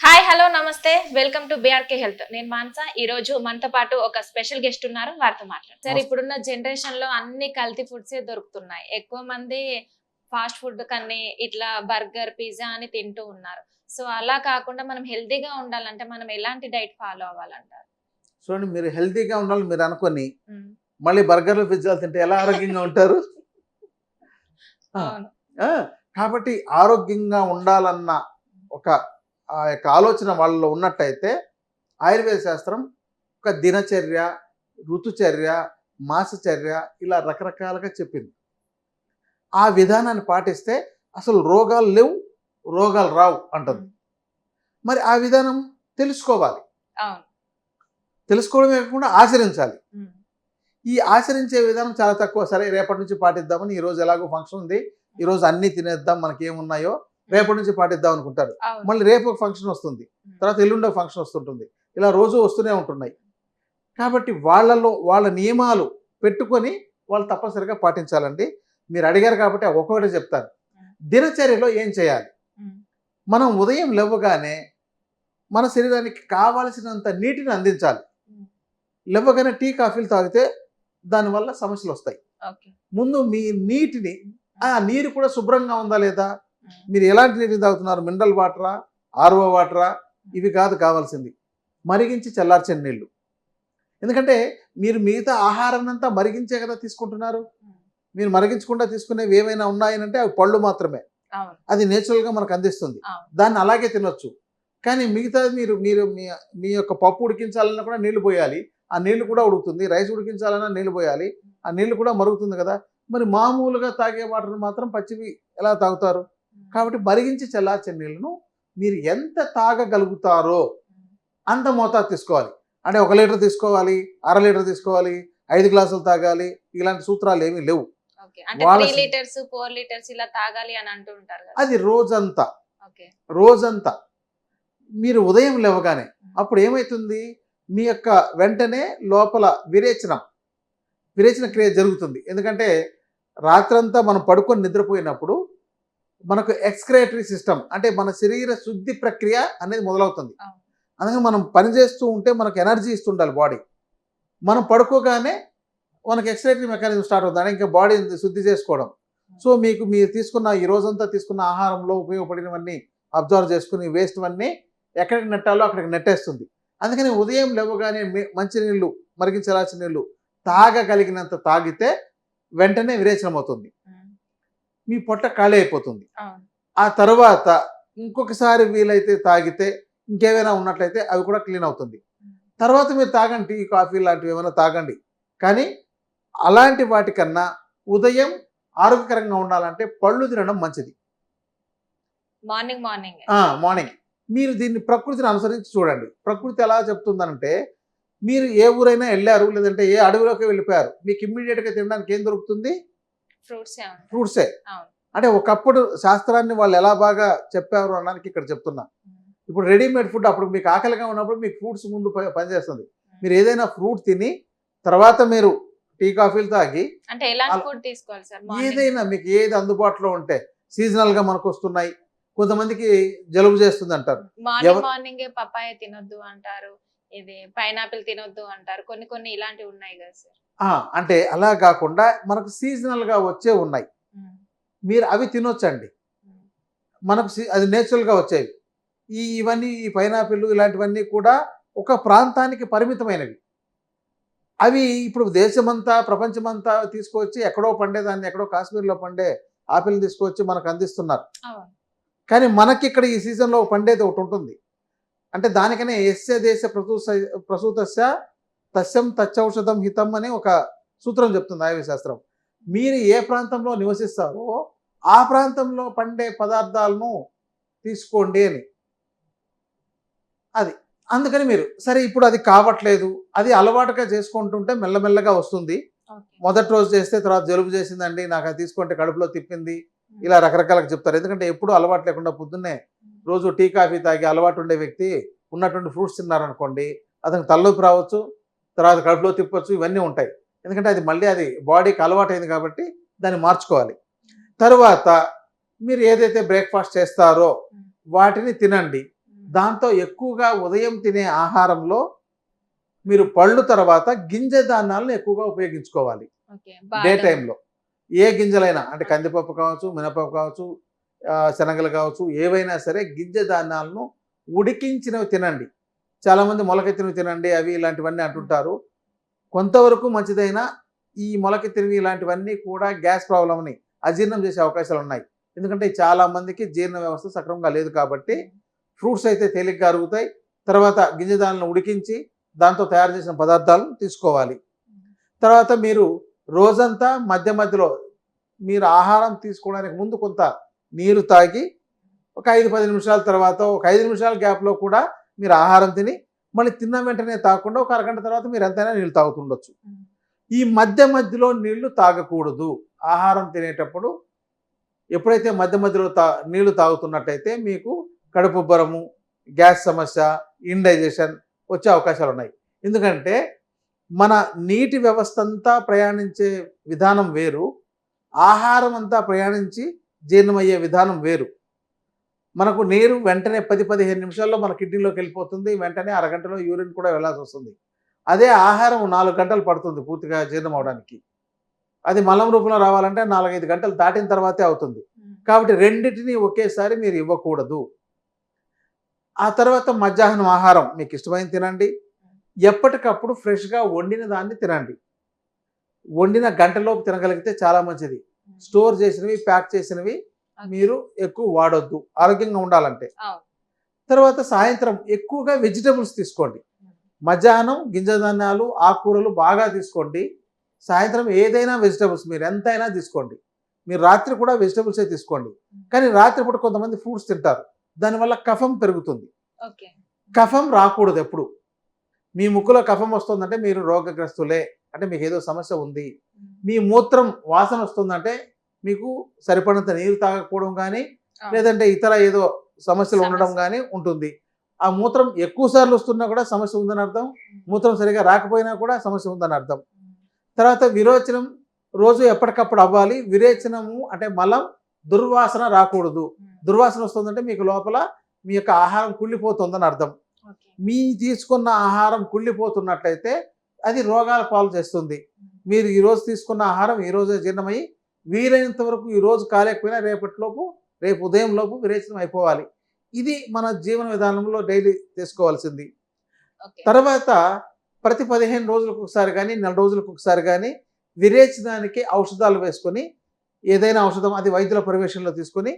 Hi hello నమస్తే welcome to BRK health. నేను మానస. ఈ రోజు మనతో పాటు ఒక స్పెషల్ గెస్ట్ ఉన్నారు, వారితో మాట్లాడు. సార్, ఇప్పుడున్న జనరేషన్ లో అన్ని కల్తీ ఫుడ్సే దొరుకుతున్నాయి. ఎక్కువ మంది ఫాస్ట్ ఫుడ్ కన్నీ ఇట్లా బర్గర్ పిజ్జా అని తింటూ ఉన్నారు. సో అలా కాకుండా మనం హెల్తీగా ఉండాలంటే మనం ఎలాంటి డైట్ ఫాలో అవ్వాలంటారు? చూడండి, మీరు హెల్తీగా ఉండాలి మీరు అనుకొని మళ్ళీ బర్గర్లు పిజ్జాలు తింటే ఎలా ఆరోగ్యంగా ఉంటారు? అవును. ఆ, కాబట్టి ఆరోగ్యంగా ఉండాలన్న ఒక ఆ యొక్క ఆలోచన వాళ్ళలో ఉన్నట్టయితే ఆయుర్వేద శాస్త్రం ఒక దినచర్య, ఋతుచర్య, మాసచర్య ఇలా రకరకాలుగా చెప్పింది. ఆ విధానాన్ని పాటిస్తే అసలు రోగాలు లేవు, రోగాలు రావు అంటుంది. మరి ఆ విధానం తెలుసుకోవాలి. అవును. తెలుసుకోవడమే కాకుండా ఆచరించాలి. ఈ ఆచరించే విధానం చాలా తక్కువ. సరే, రేపటి నుంచి పాటిద్దామని, ఈరోజు ఎలాగో ఫంక్షన్ ఉంది, ఈరోజు అన్నీ తినేద్దాం, మనకి ఏమున్నాయో రేపటి నుంచి పాటిద్దాం అనుకుంటారు. అవును. మళ్ళీ రేపు ఒక ఫంక్షన్ వస్తుంది, తర్వాత ఎల్లుండి ఒక ఫంక్షన్ వస్తుంటుంది, ఇలా రోజు వస్తూనే ఉంటున్నాయి. కాబట్టి వాళ్ళ నియమాలు పెట్టుకొని వాళ్ళు తప్పనిసరిగా పాటించాలండి. మీరు అడిగారు కాబట్టి ఒక్కొక్కటి చెప్తాను. దినచర్యలో ఏం చేయాలి? మనం ఉదయం లేవగానే మన శరీరానికి కావాల్సినంత నీటిని అందించాలి. లేవగానే టీ కాఫీలు తాగితే దానివల్ల సమస్యలు వస్తాయి. ఓకే. ముందు మీ నీటిని, ఆ నీరు కూడా శుభ్రంగా ఉందా లేదా, మీరు ఎలాంటి నీటిని తాగుతున్నారు, మినరల్ వాటరా, ఆర్ఓ వాటరా, ఇవి కాదు కావాల్సింది, మరిగించి చల్లార్చిన నీళ్లు. ఎందుకంటే మీరు మిగతా ఆహారాన్ని అంతా మరిగించే కదా తీసుకుంటున్నారు. మీరు మరిగించకుండా తీసుకునేవి ఏమైనా ఉన్నాయనంటే అవి పళ్ళు మాత్రమే. అవును. అది నేచురల్గా మనకు అందిస్తుంది, అవును. దాన్ని అలాగే తినొచ్చు. కానీ మిగతాది మీరు మీరు మీ మీ యొక్క పప్పు ఉడికించాలన్నా కూడా నీళ్లు పోయాలి, ఆ నీళ్లు కూడా ఉడుకుతుంది. రైస్ ఉడికించాలన్నా నీళ్లు పోయాలి, ఆ నీళ్లు కూడా మరుగుతుంది కదా. మరి మామూలుగా తాగే వాటర్ మాత్రం పచ్చివి ఎలా తాగుతారు? కాబట్టి మరిగించి చల్లార్చిన నీళ్ళను మీరు ఎంత తాగగలుగుతారో అంత మోతాదు తీసుకోవాలి. అంటే 1 లీటర్ తీసుకోవాలి, అర లీటర్ తీసుకోవాలి, 5 గ్లాసులు తాగాలి, ఇలాంటి సూత్రాలు ఏమీ లేవు. ఓకే. అంటే వాళ్ళ 3 లీటర్స్ 4 లీటర్స్ ఇలా తాగాలి అని అంటూ ఉంటారు కదా. అది రోజంతా. ఓకే. రోజంతా మీరు ఉదయం లేవగానే అప్పుడు ఏమవుతుంది, మీ యొక్క వెంటనే లోపల విరేచన క్రియ జరుగుతుంది. ఎందుకంటే రాత్రంతా మనం పడుకొని నిద్రపోయినప్పుడు మనకు ఎక్స్క్రేటరీ సిస్టమ్, అంటే మన శరీర శుద్ధి ప్రక్రియ అనేది మొదలవుతుంది. అందుకని మనం పని చేస్తూ ఉంటే మనకు ఎనర్జీ ఇస్తుండాలి బాడీ. మనం పడుకోగానే మనకు ఎక్స్క్రేటరీ మెకానిజం స్టార్ట్ అవుతుంది, అంటే ఇంకా బాడీ శుద్ధి చేసుకోవడం. సో మీరు తీసుకున్న ఈ రోజంతా తీసుకున్న ఆహారంలో ఉపయోగపడినవన్నీ అబ్జర్వ్ చేసుకుని వేస్ట్ అన్నీ ఎక్కడికి నెట్టాలో అక్కడికి నెట్టేస్తుంది. అందుకని ఉదయం లేవగానే మంచినీళ్ళు, మరిగించరాల్సిన నీళ్ళు తాగగలిగినంత తాగితే వెంటనే విరేచనం అవుతుంది, మీ పొట్ట ఖాళీ అయిపోతుంది. ఆ తర్వాత ఇంకొకసారి వీలైతే తాగితే ఇంకేమైనా ఉన్నట్లయితే అవి కూడా క్లీన్ అవుతుంది. తర్వాత మీరు తాగండి, టీ కాఫీ లాంటివి ఏమైనా తాగండి. కానీ అలాంటి వాటికన్నా ఉదయం ఆరోగ్యకరంగా ఉండాలంటే పళ్ళు తినడం మంచిది. మార్నింగ్ మీరు దీన్ని ప్రకృతిని అనుసరించి చూడండి. ప్రకృతి ఎలా చెప్తుందనంటే, మీరు ఏ ఊరైనా వెళ్ళారు, లేదంటే ఏ అడవిలోకి వెళ్ళిపోయారు, మీకు ఇమ్మీడియట్గా తినడానికి ఏం దొరుకుతుంది? ఫ్రూట్సే. అంటే ఒకప్పుడు శాస్త్రాన్ని వాళ్ళు ఎలా బాగా చెప్పారు అనడానికి ఇక్కడ చెప్తున్నా. ఇప్పుడు రెడీమేడ్ ఫుడ్, అప్పుడు మీకు ఆకలిగా ఉన్నప్పుడు మీకు ఫ్రూట్స్ ముందు పనిచేస్తుంది. మీరు ఏదైనా ఫ్రూట్ తిని తర్వాత మీరు టీ కాఫీలు తాగి, అంటే ఎలాంటి ఫుడ్ తీసుకోవాలి సార్? ఏదైనా మీకు ఏది అందుబాటులో ఉంటే, సీజనల్గా మనకు వస్తున్నాయి. కొంతమందికి జలుబు చేస్తుంది అంటారు, మార్నింగ్ పపాయ తినొద్దు అంటారు, ఇది పైనాపిల్ తినొద్దు అంటారు, కొన్ని ఇలాంటివి ఉన్నాయి కదా సార్. అంటే అలా కాకుండా మనకు సీజనల్గా వచ్చే ఉన్నాయి, మీరు అవి తినొచ్చండి. మనకు అది నేచురల్గా వచ్చేవి. ఇవన్నీ ఈ పైనాపిల్ ఇలాంటివన్నీ కూడా ఒక ప్రాంతానికి పరిమితమైనవి. అవి ఇప్పుడు దేశమంతా ప్రపంచమంతా తీసుకొచ్చి ఎక్కడో పండేదాన్ని, ఎక్కడో కాశ్మీర్లో పండే ఆపిల్ తీసుకొచ్చి మనకు అందిస్తున్నారు. కానీ మనకి ఇక్కడ ఈ సీజన్లో పండేది ఒకటి ఉంటుంది. అంటే దానికనే యస్య దేశ ప్రసూతస్య తస్యం తచ్చౌషధం హితం అని ఒక సూత్రం చెప్తుంది ఆయుర్వేద శాస్త్రం. మీరు ఏ ప్రాంతంలో నివసిస్తారో ఆ ప్రాంతంలో పండే పదార్థాలను తీసుకోండి అని. అది అందుకని మీరు సరే ఇప్పుడు అది కావట్లేదు, అది అలవాటుగా చేసుకుంటుంటే మెల్లమెల్లగా వస్తుంది. మొదటి రోజు చేస్తే తర్వాత జలుబు చేసిందండి, నాకు అది తీసుకుంటే కడుపులో తిప్పింది, ఇలా రకరకాలుగా చెప్తారు. ఎందుకంటే ఎప్పుడూ అలవాటు లేకుండా పొద్దున్నే రోజు టీ కాఫీ తాగి అలవాటు ఉండే వ్యక్తి ఉన్నటువంటి ఫ్రూట్స్ తిన్నారనుకోండి, అతనికి తలనొప్పి రావచ్చు, తర్వాత కడుపులో తిప్పొచ్చు, ఇవన్నీ ఉంటాయి. ఎందుకంటే అది మళ్ళీ అది బాడీకి అలవాటు అయింది కాబట్టి దాన్ని మార్చుకోవాలి. తరువాత మీరు ఏదైతే బ్రేక్ఫాస్ట్ చేస్తారో వాటిని తినండి. దాంతో ఎక్కువగా ఉదయం తినే ఆహారంలో మీరు పళ్ళు తర్వాత గింజ ధాన్యాలను ఎక్కువగా ఉపయోగించుకోవాలి. ఓకే. డే బాదం. టైంలో ఏ గింజలైనా అంటే కందిపప్పు కావచ్చు, మినపప్పు కావచ్చు, శనగలు కావచ్చు, ఏవైనా సరే గింజ ధాన్యాలను ఉడికించినవి తినండి. చాలామంది మొలకెత్తినవి తినండి అవి ఇలాంటివన్నీ అంటుంటారు. కొంతవరకు మంచిదైనా ఈ మొలకెత్తినవి ఇలాంటివన్నీ కూడా గ్యాస్ ప్రాబ్లమ్ని అజీర్ణం చేసే అవకాశాలు ఉన్నాయి. ఎందుకంటే చాలా మందికి జీర్ణ వ్యవస్థ సక్రమంగా లేదు కాబట్టి ఫ్రూట్స్ అయితే తేలిగ్గా అరుగుతాయి. తర్వాత గింజ ధాన్యాలను ఉడికించి దాంతో తయారు చేసిన పదార్థాలను తీసుకోవాలి. తర్వాత మీరు రోజంతా మధ్య మధ్యలో మీరు ఆహారం తీసుకోవడానికి ముందు కొంత నీరు తాగి ఒక 5-10 నిమిషాల తర్వాత ఒక 5 నిమిషాల గ్యాప్లో కూడా మీరు ఆహారం తిని మళ్ళీ తిన్న వెంటనే తాగకుండా ఒక అరగంట తర్వాత మీరు ఎంతైనా నీళ్ళు తాగుతుండొచ్చు. ఈ మధ్య మధ్యలో నీళ్లు తాగకూడదు. ఆహారం తినేటప్పుడు ఎప్పుడైతే మధ్య మధ్యలో నీళ్లు తాగుతున్నట్టయితే మీకు కడుపుబ్బరము, గ్యాస్ సమస్య, ఇండైజెషన్ వచ్చే అవకాశాలు ఉన్నాయి. ఎందుకంటే మన నీటి వ్యవస్థ అంతా ప్రయాణించే విధానం వేరు, ఆహారం అంతా ప్రయాణించి జీర్ణమయ్యే విధానం వేరు. మనకు నీరు వెంటనే 10-15 నిమిషాల్లో మన కిడ్నీలోకి వెళ్ళిపోతుంది, వెంటనే అరగంటలో యూరిన్ కూడా వెళ్ళాల్సి వస్తుంది. అదే ఆహారం 4 గంటలు పడుతుంది పూర్తిగా జీర్ణం అవడానికి. అది మలం రూపంలో రావాలంటే 4-5 గంటలు దాటిన తర్వాతే అవుతుంది. కాబట్టి రెండింటినీ ఒకేసారి మీరు ఇవ్వకూడదు. ఆ తర్వాత మధ్యాహ్నం ఆహారం మీకు ఇష్టమైనది తినండి. ఎప్పటికప్పుడు ఫ్రెష్గా వండిన దాన్ని తినండి. వండిన గంటలోపు తినగలిగితే చాలా మంచిది. స్టోర్ చేసినవి, ప్యాక్ చేసినవి మీరు ఎక్కువ వాడొద్దు ఆరోగ్యంగా ఉండాలంటే. తర్వాత సాయంత్రం ఎక్కువగా వెజిటబుల్స్ తీసుకోండి. మధ్యాహ్నం గింజ ధాన్యాలు, ఆకుకూరలు బాగా తీసుకోండి. సాయంత్రం ఏదైనా వెజిటబుల్స్ మీరు ఎంతైనా తీసుకోండి. మీరు రాత్రి కూడా వెజిటబుల్సే తీసుకోండి. కానీ రాత్రిపూట కొంతమంది ఫ్రూట్స్ తింటారు, దానివల్ల కఫం పెరుగుతుంది. కఫం రాకూడదు ఎప్పుడు. మీ ముక్కులో కఫం వస్తుందంటే మీరు రోగగ్రస్తులే, అంటే మీకు ఏదో సమస్య ఉంది. మీ మూత్రం వాసన వస్తుందంటే మీకు సరిపడినంత నీరు తాగకపోవడం కానీ లేదంటే ఇతర ఏదో సమస్యలు ఉండడం కానీ ఉంటుంది. ఆ మూత్రం ఎక్కువ సార్లు వస్తున్నా కూడా సమస్య ఉందని అర్థం, మూత్రం సరిగా రాకపోయినా కూడా సమస్య ఉందని అర్థం. తర్వాత విరోచనం రోజు ఎప్పటికప్పుడు అవ్వాలి. విరేచనము అంటే మలం దుర్వాసన రాకూడదు. దుర్వాసన వస్తుందంటే మీకు లోపల మీ యొక్క ఆహారం కుళ్ళిపోతుందని అర్థం. మీ తీసుకున్న ఆహారం కుళ్ళిపోతున్నట్లయితే అది రోగాల పాలు చేస్తుంది. మీరు ఈరోజు తీసుకున్న ఆహారం ఈరోజే జీర్ణమై వీలైనంత వరకు ఈరోజు కాలేకపోయినా రేపు ఉదయం లోపు విరేచనం అయిపోవాలి. ఇది మన జీవన విధానంలో డైలీ తీసుకోవాల్సింది. తర్వాత ప్రతి 15 రోజులకు ఒకసారి కానీ 4 రోజులకు ఒకసారి కానీ విరేచనానికి ఔషధాలు వేసుకొని, ఏదైనా ఔషధం అది వైద్యుల పర్యవేక్షణలో తీసుకొని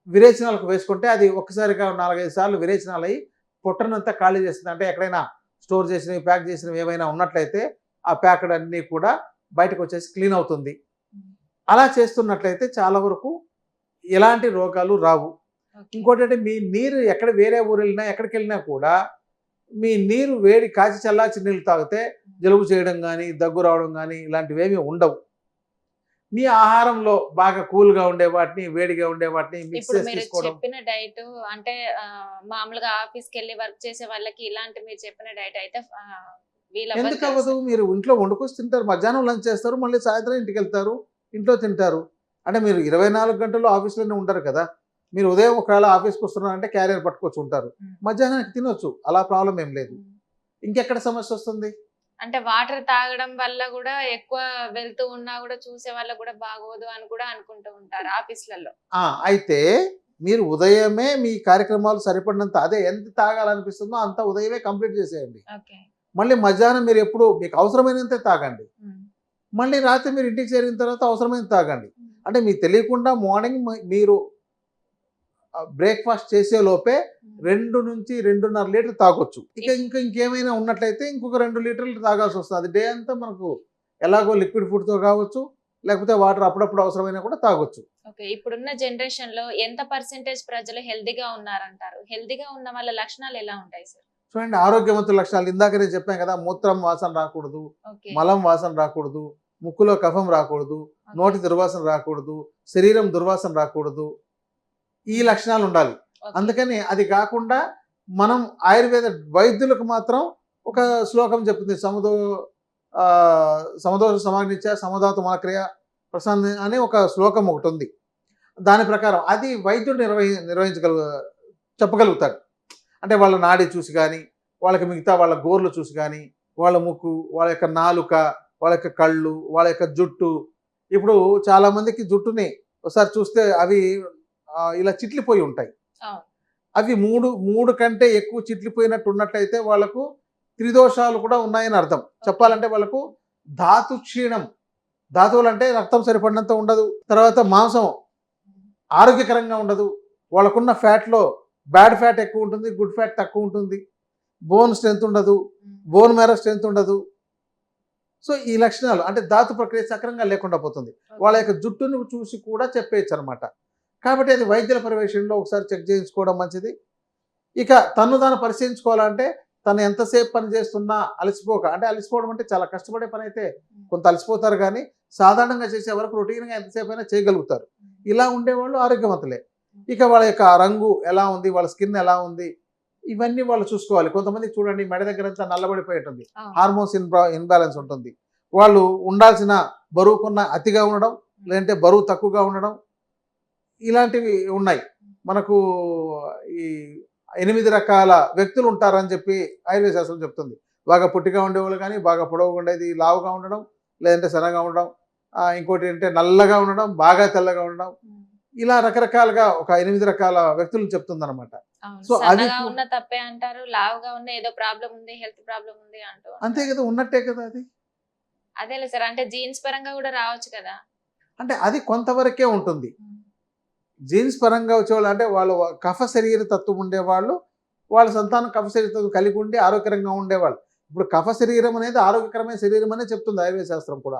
విరేచనాలకు వేసుకుంటే అది ఒక్కసారిగా 4-5 సార్లు విరేచనాలు అయ్యి పొట్టనంతా ఖాళీ చేస్తుంది. అంటే ఎక్కడైనా స్టోర్ చేసినవి, ప్యాక్ చేసినవి ఏమైనా ఉన్నట్లయితే ఆ ప్యాకెడ్ అన్నీ కూడా బయటకు వచ్చేసి క్లీన్ అవుతుంది. అలా చేస్తున్నట్లయితే చాలా వరకు ఎలాంటి రోగాలు రావు. ఇంకోటి అంటే మీ నీరు ఎక్కడ వేరే ఊరు వెళ్ళినా ఎక్కడికి వెళ్ళినా కూడా మీ నీరు వేడి కాచి చల్లార్చి నీళ్ళు తాగితే జలుబు చేయడం కానీ దగ్గు రావడం కానీ ఇలాంటివి ఏమీ ఉండవు. మీ ఆహారంలో బాగా కూల్గా ఉండే వాటిని, వేడిగా ఉండే వాటిని మిక్స్ చేసి తీసుకోవడం. చెప్పిన డైట్ అంటే మామూలుగా ఆఫీస్కి వెళ్ళి వర్క్ చేసే వాళ్ళకి ఇలాంటి మీరు చెప్పిన డైట్ అయితే ఎందుకు అవ్వదు? మీరు ఇంట్లో వండుకొచ్చి తింటారు, మధ్యాహ్నం లంచ్ చేస్తారు, మళ్ళీ సాయంత్రం ఇంటికి వెళ్తారు, ఇంట్లో తింటారు. అంటే మీరు 24 గంటలు ఆఫీస్లోనే ఉంటారు కదా. మీరు ఉదయం ఒకవేళ ఆఫీస్కి వస్తున్నారంటే క్యారియర్ పట్టుకొచ్చి ఉంటారు, మధ్యాహ్నానికి తినొచ్చు, అలా ప్రాబ్లం ఏం లేదు. ఇంకెక్కడ సమస్య వస్తుంది? అంటే వాటర్ తాగడం వల్ల కూడా ఎక్కువ వెళ్తూ ఉన్నా కూడా చూసే వాళ్ళకు కూడా బాగోదు అని కూడా అనుకుంటూ ఉంటారు ఆఫీస్లలో. అయితే మీరు ఉదయమే మీ కార్యక్రమాలు సరిపడినంత అదే ఎంత తాగాలనిపిస్తుందో అంత ఉదయమే కంప్లీట్ చేసేయండి. మళ్ళీ మధ్యాహ్నం మీరు ఎప్పుడు మీకు అవసరమైనంతే తాగండి. మళ్ళీ రాత్రి మీరు ఇంటికి చేరిన తర్వాత అవసరమైనంత తాగండి. అంటే మీకు తెలియకుండా మార్నింగ్ మీరు బ్రేక్ఫాస్ట్ చేసే లోపే 2 నుంచి 2.5 లీటర్లు తాగొచ్చు. ఇంకేమైనా ఉన్నట్లయితే ఇంకొక 2 లీటర్లు తాగాల్సి వస్తుంది. అది డే అంతా మనకు ఎలాగో లిక్విడ్ ఫుడ్తో కావచ్చు, లేకపోతే వాటర్ అప్పుడప్పుడు అవసరమైనా కూడా తాగొచ్చు. ఇప్పుడున్న జనరేషన్ లో ఎంత పర్సెంటేజ్ ప్రజలు హెల్దీగా ఉన్నారంటారు? హెల్దీగా ఉన్న వాళ్ళ లక్షణాలు ఎలా ఉంటాయి సార్? చూడండి, ఆరోగ్యవంతుల లక్షణాలు ఇందాకనే చెప్పాను కదా. మూత్రం వాసన రాకూడదు, మలం వాసన రాకూడదు, ముక్కులో కఫం రాకూడదు, నోటి దుర్వాసన రాకూడదు, శరీరం దుర్వాసన రాకూడదు, ఈ లక్షణాలు ఉండాలి. అందుకని అది కాకుండా మనం ఆయుర్వేద వైద్యులకు మాత్రం ఒక శ్లోకం చెప్తుంది, సమదోష సమాగ్నిత్య సమధాతు మనక్రియ ప్రసన్న అనే ఒక శ్లోకం ఒకటి ఉంది. దాని ప్రకారం అది వైద్యుడు చెప్పగలుగుతాడు. అంటే వాళ్ళ నాడి చూసి కానీ, వాళ్ళకి మిగతా వాళ్ళ గోర్లు చూసి కానీ, వాళ్ళ ముక్కు, వాళ్ళ యొక్క నాలుక, వాళ్ళ యొక్క కళ్ళు, వాళ్ళ యొక్క జుట్టు. ఇప్పుడు చాలామందికి జుట్టుని ఒకసారి చూస్తే అవి ఇలా చిట్లిపోయి ఉంటాయి. అవును. అవి 3 కంటే ఎక్కువ చిట్లిపోయినట్టు ఉన్నట్టయితే వాళ్ళకు త్రిదోషాలు కూడా ఉన్నాయని అర్థం. చెప్పాలంటే వాళ్ళకు ధాతు క్షీణం. ధాతువులు అంటే రక్తం సరిపడినంత ఉండదు. తర్వాత మాంసం ఆరోగ్యకరంగా ఉండదు. వాళ్ళకున్న ఫ్యాట్‌లో బ్యాడ్ ఫ్యాట్ ఎక్కువ ఉంటుంది. గుడ్ ఫ్యాట్ తక్కువ ఉంటుంది. బోన్ స్ట్రెంత్ ఉండదు. బోన్ మ్యారో స్ట్రెంత్ ఉండదు. సో, ఈ లక్షణాలు అంటే ధాతు ప్రక్రియ సక్రమంగా లేకుండా పోతుంది. వాళ్ళ యొక్క జుట్టుని చూసి కూడా చెప్పేయచ్చనమాట. కాబట్టి అది వైద్యుల పర్యవేక్షణలో ఒకసారి చెక్ చేయించుకోవడం మంచిది. ఇక తన్ను తాను పరిశీలించుకోవాలంటే తను ఎంతసేపు పని చేస్తున్నా అలసిపోక, అంటే అలసిపోవడం అంటే చాలా కష్టపడే పని అయితే కొంత అలసిపోతారు కానీ సాధారణంగా చేసే వరకు రొటీన్గా ఎంతసేపు అయినా చేయగలుగుతారు. ఇలా ఉండేవాళ్ళు ఆరోగ్యవంతులే. ఇక వాళ్ళ యొక్క రంగు ఎలా ఉంది, వాళ్ళ స్కిన్ ఎలా ఉంది, ఇవన్నీ వాళ్ళు చూసుకోవాలి. కొంతమంది చూడండి మెడ దగ్గర అంతా నల్లబడిపోయి ఉంటుంది. హార్మోన్స్ ఇన్బ్యాలెన్స్ ఉంటుంది. వాళ్ళు ఉండాల్సిన బరువుకున్న అతిగా ఉండడం, లేదంటే బరువు తక్కువగా ఉండడం, ఇలాంటివి ఉన్నాయి. మనకు ఈ 8 రకాల వ్యక్తులు ఉంటారని చెప్పి ఆయుర్వేద శాస్త్రం చెప్తుంది. బాగా పొట్టిగా ఉండేవాళ్ళు కానీ, బాగా పొడవుగా ఉండేది లావుగా ఉండడం, లేదంటే సన్నగా ఉండడం, ఇంకోటి ఏంటంటే నల్లగా ఉండడం, బాగా తెల్లగా ఉండడం, ఇలా రకరకాలుగా ఒక 8 రకాల వ్యక్తులను చెప్తుందన్నమాట. సో అది సన్నగా ఉన్న తప్పే అంటారు, లావుగా ఉన్న ఏదో ప్రాబ్లం ఉంది, హెల్త్ ప్రాబ్లం ఉంది అంటూ అంతే కదా, ఉన్నట్టే కదా అది. అదేలే సార్, అంటే జీన్స్ పరంగా కూడా రావచ్చు కదా. అంటే అది కొంతవరకే ఉంటుంది. జీన్స్ పరంగా వచ్చేవాళ్ళు అంటే వాళ్ళు కఫ శరీర తత్వం ఉండేవాళ్ళు, వాళ్ళ సంతానం కఫ శరీర తత్వం కలిగి ఉండి ఆరోగ్యకరంగా ఉండేవాళ్ళు. ఇప్పుడు కఫ శరీరం అనేది ఆరోగ్యకరమైన శరీరం అనే చెప్తుంది ఆయుర్వేద శాస్త్రం కూడా.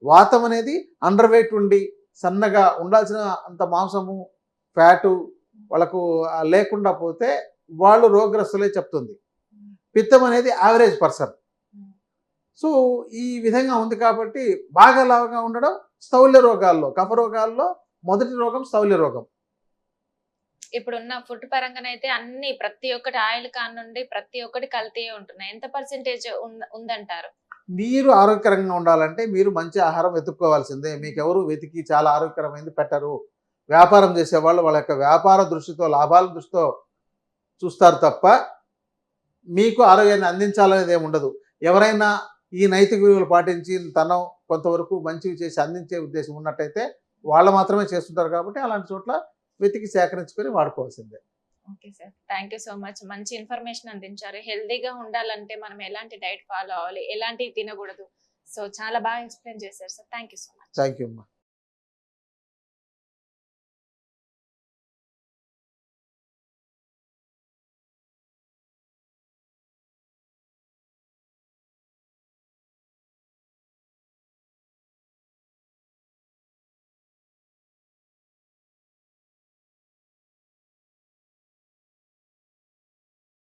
వాతం అనేది అండర్ వెయిట్ ఉండి సన్నగా ఉండాల్సిన అంత మాంసము, ఫ్యాటు వాళ్ళకు లేకుండా పోతే వాళ్ళు రోగగ్రస్తులే చెప్తుంది. పిత్తం అనేది యావరేజ్ పర్సన్. సో ఈ విధంగా ఉంది కాబట్టి బాగా లావుగా ఉండడం స్థౌల్య రోగాల్లో, కఫ రోగాల్లో మొదటి రోగం స్థౌల్య రోగం. ఇప్పుడున్న ఫుడ్ పరంగానైతే అన్ని ప్రతి ఒక్కటి ఆయిల్ కాన్ నుండి ప్రతి ఒక్కటి కల్తీ ఉంటున్నాయి. ఎంత పర్సెంటేజ్ ఉందంటారు? మీరు ఆరోగ్యకరంగా ఉండాలంటే మీరు మంచి ఆహారం వెతుక్కోవాల్సిందే. మీకెవరు వెతికి చాలా ఆరోగ్యకరమైనది పెట్టరు. వ్యాపారం చేసేవాళ్ళు వాళ్ళ యొక్క వ్యాపార దృష్టితో, లాభాల దృష్టితో చూస్తారు తప్ప మీకు ఆరోగ్యాన్ని అందించాలనేది ఏమి ఉండదు. ఎవరైనా ఈ నైతిక విలువలు పాటించి తను కొంతవరకు మంచివి చేసి అందించే ఉద్దేశం ఉన్నట్టయితే వాళ్ళు మాత్రమే చేస్తుంటారు. కాబట్టి అలాంటి చోట్ల వెతికి సేకరించుకొని వాడుకోవాల్సిందే. Okay sir, thank you so much. మంచి ఇన్ఫర్మేషన్ అందించారు. హెల్తీగా ఉండాలంటే మనం ఎలాంటి డైట్ ఫాలో అవ్వాలి, ఎలాంటివి తినకూడదు, సో చాలా బాగా ఎక్స్ప్లెయిన్ చేశారు sir. Thank you so much. Thank you అమ్మా.